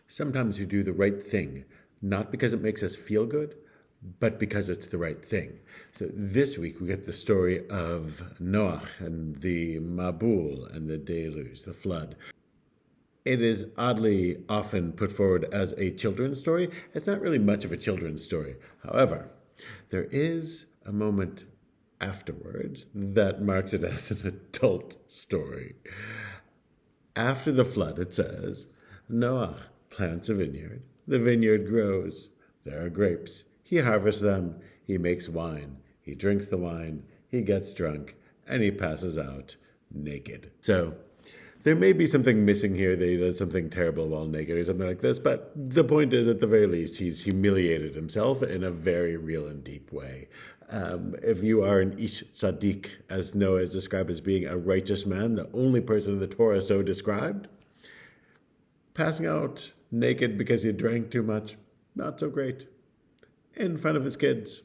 Sometimes we do the right thing, not because it makes us feel good, but because it's the right thing. So this week we get the story of Noach and the Mabul and the deluge, the flood. It is oddly often put forward as a children's story. It's not really much of a children's story. However, there is a moment afterwards that marks it as an adult story. After the flood, it says, Noach plants a vineyard. The vineyard grows. There are grapes. He harvests them. He makes wine. He drinks the wine. He gets drunk. And he passes out naked. So there may be something missing here, that he does something terrible while naked or something like this, but the point is, at the very least, he's humiliated himself in a very real and deep way. If you are an ish tzaddik, as Noah is described as being a righteous man, the only person in the Torah so described, passing out naked because he drank too much, not so great, in front of his kids.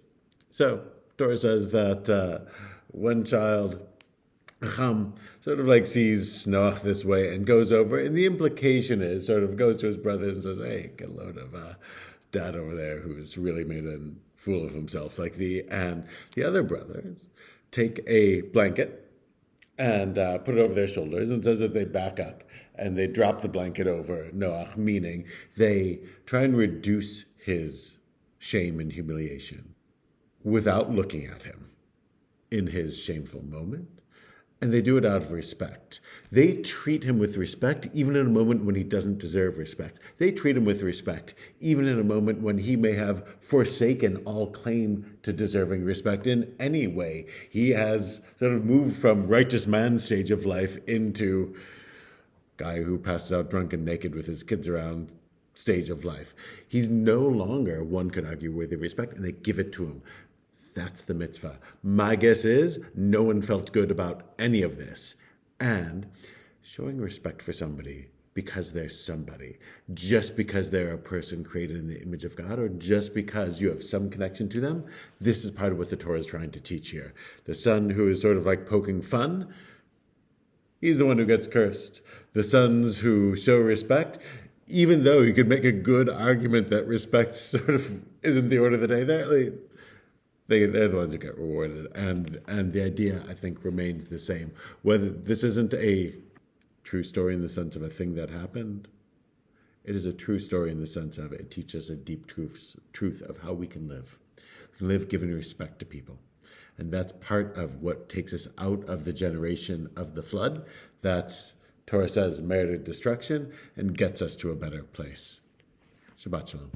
So Torah says that one child sort of like sees Noach this way and goes over, and the implication is sort of goes to his brothers and says, hey, get a load of dad over there who's really made a fool of himself. And the other brothers take a blanket and put it over their shoulders, and says that they back up and they drop the blanket over Noach, meaning they try and reduce his shame and humiliation without looking at him in his shameful moment. And they do it out of respect. They treat him with respect, even in a moment when he doesn't deserve respect. They treat him with respect, even in a moment when he may have forsaken all claim to deserving respect in any way. He has sort of moved from righteous man stage of life into guy who passes out drunk and naked with his kids around stage of life. He's no longer, one could argue, worthy of respect, and they give it to him. That's the mitzvah. My guess is no one felt good about any of this. And showing respect for somebody because they're somebody, just because they're a person created in the image of God, or just because you have some connection to them, this is part of what the Torah is trying to teach here. The son who is sort of like poking fun, he's the one who gets cursed. The sons who show respect, even though you could make a good argument that respect sort of isn't the order of the day, they're the ones who get rewarded. And the idea, I think, remains the same. Whether this isn't a true story in the sense of a thing that happened, it is a true story in the sense of it teaches a deep truth of how we can live. We can live giving respect to people. And that's part of what takes us out of the generation of the flood. That's, Torah says, merited destruction, and gets us to a better place. Shabbat Shalom.